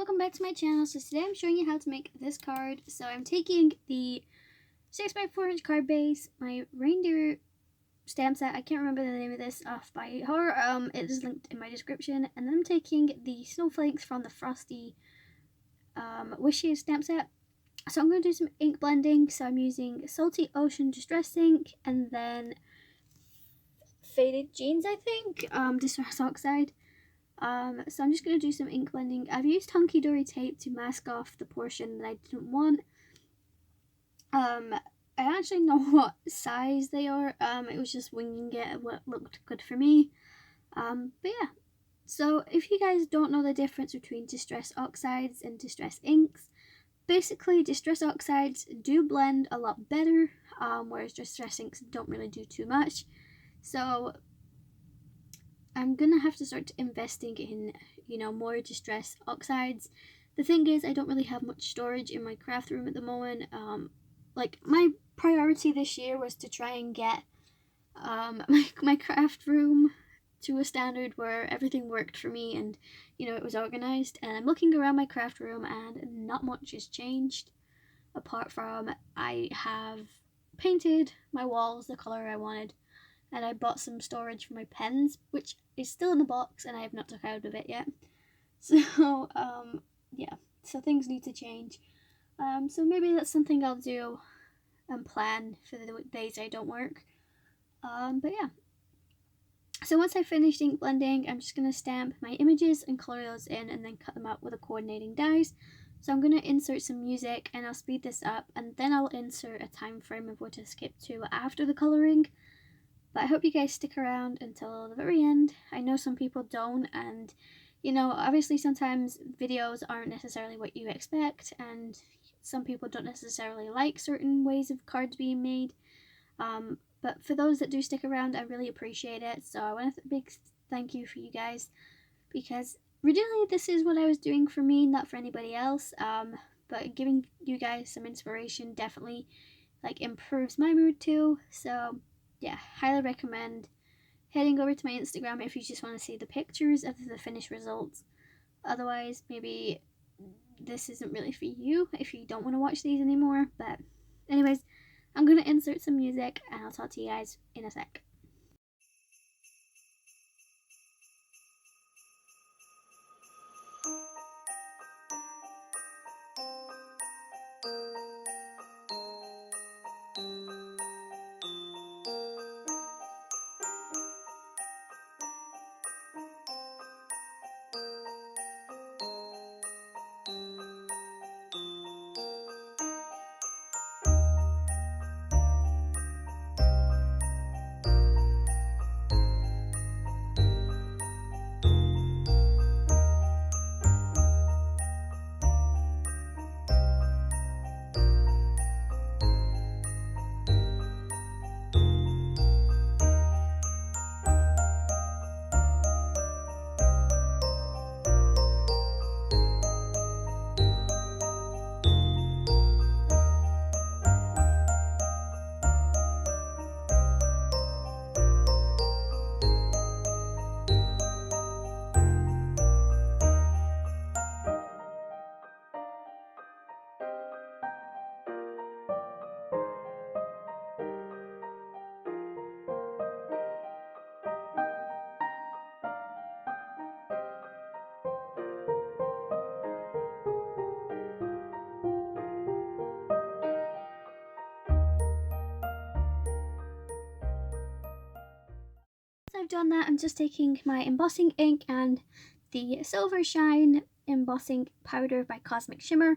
welcome back to my channel. So today I'm showing you how to make this card. So I'm taking the 6x4 inch card base, my Reindeer stamp set, I can't remember the name of this off by her, it is linked in my description, and then I'm taking the snowflakes from the Frosty Wishes stamp set. So I'm going to do some ink blending, so I'm using Salty Ocean Distress ink, and then Faded Jeans, I think, Distress Oxide. So I'm just going to do some ink blending. I've used Hunky Dory tape to mask off the portion that I didn't want. I actually know what size they are. It was just winging it what looked good for me. But yeah. So if you guys don't know the difference between Distress Oxides and Distress Inks, basically Distress Oxides do blend a lot better, whereas Distress Inks don't really do too much. So I'm gonna have to start investing in, more Distress Oxides. The thing is, I don't really have much storage in my craft room at the moment. Like, my priority this year was to try and get my craft room to a standard where everything worked for me and, it was organized. And I'm looking around my craft room and not much has changed, apart from I have painted my walls the color I wanted. And I bought some storage for my pens, which is still in the box and I have not took out of it yet. So, yeah, so things need to change. So maybe that's something I'll do and plan for the days I don't work. But yeah. So once I've finished ink blending, I'm just going to stamp my images and colour those in and then cut them out with the coordinating dies. So I'm going to insert some music and I'll speed this up and then I'll insert a time frame of what to skip to after the colouring. But I hope you guys stick around until the very end. I know some people don't, and obviously sometimes videos aren't necessarily what you expect, and some people don't necessarily like certain ways of cards being made. But for those that do stick around, I really appreciate it. So I want a big thank you for you guys, because originally this is what I was doing for me, not for anybody else. But giving you guys some inspiration definitely improves my mood too. So yeah, highly recommend heading over to my Instagram if you just want to see the pictures of the finished results. Otherwise, maybe this isn't really for you if you don't want to watch these anymore. But anyways, I'm going to insert some music and I'll talk to you guys in a sec. I've done that, I'm just taking my embossing ink and the Silver Shine embossing powder by Cosmic Shimmer.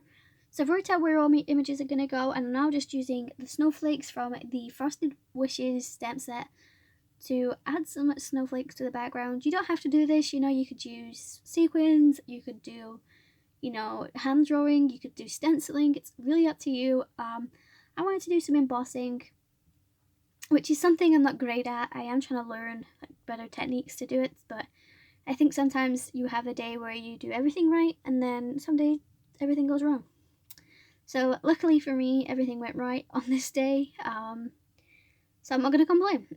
So I've worked out where all my images are going to go, and I'm now just using the snowflakes from the Frosted Wishes stamp set to add some snowflakes to the background. You don't have to do this, you could use sequins, you could do, hand drawing, you could do stenciling, it's really up to you. I wanted to do some embossing, which is something I'm not great at. I am trying to learn better techniques to do it, but I think sometimes you have a day where you do everything right and then some days everything goes wrong. So luckily for me, everything went right on this day, so I'm not going to complain.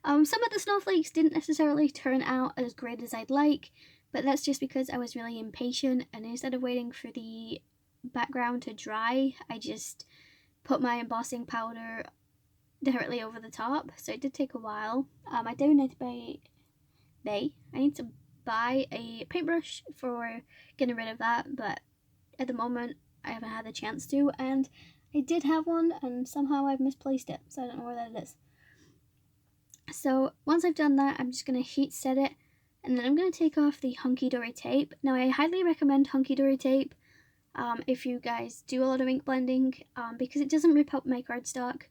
Some of the snowflakes didn't necessarily turn out as great as I'd like, but that's just because I was really impatient, and instead of waiting for the background to dry, I just put my embossing powder directly over the top, so it did take a while. I do need to buy a paintbrush for getting rid of that, but at the moment I haven't had the chance to, and I did have one and somehow I've misplaced it, so I don't know where that is. So once I've done that, I'm just going to heat set it, and then I'm going to take off the Hunky Dory tape. Now I highly recommend Hunky Dory tape if you guys do a lot of ink blending, because it doesn't rip up my cardstock,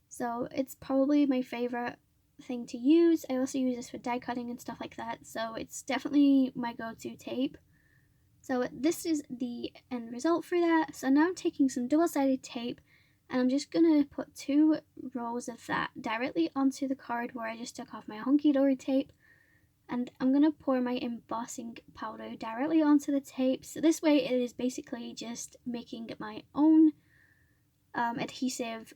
so it's probably my favourite thing to use. I also use this for die cutting and stuff like that, so it's definitely my go-to tape. So this is the end result for that. So now I'm taking some double-sided tape, and I'm just going to put 2 rows of that directly onto the card where I just took off my Hunky Dory tape, and I'm going to pour my embossing powder directly onto the tape. So this way it is basically just making my own adhesive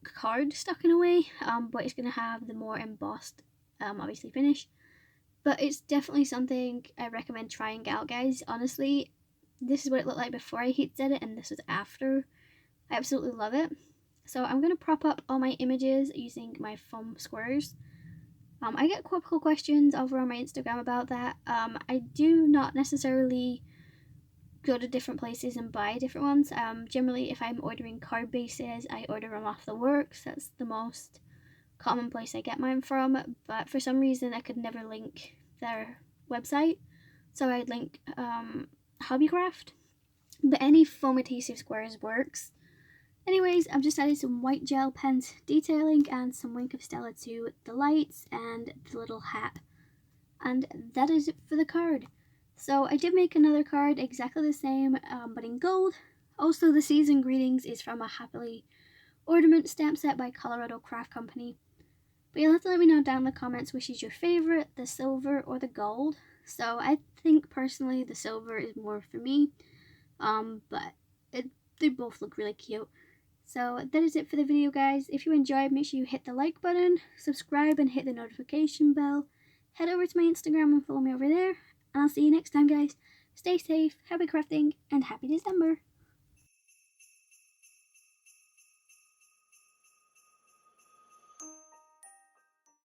card stuck in a way, but it's going to have the more embossed obviously finish. But it's definitely something I recommend trying out, guys. Honestly, this is what it looked like before I heat set it, and this is after. I absolutely love it. So I'm going to prop up all my images using my foam squares. I get quite cool questions over on my Instagram about that. I do not necessarily go to different places and buy different ones. Generally, if I'm ordering card bases, I order them off the works. That's the most common place I get mine from, but for some reason I could never link their website, so I'd link Hobbycraft, but any foam adhesive squares works. Anyways, I've just added some white gel pens detailing and some Wink of Stella to the lights and the little hat, and that is it for the card. So I did make another card exactly the same, but in gold. Also, the season greetings is from a Happily Ornament stamp set by Colorado Craft Company. But you'll have to let me know down in the comments which is your favourite, the silver or the gold. So I think personally the silver is more for me, but they both look really cute. So that is it for the video, guys. If you enjoyed, make sure you hit the like button, subscribe and hit the notification bell. Head over to my Instagram and follow me over there. And I'll see you next time, guys. Stay safe, happy crafting, and happy December.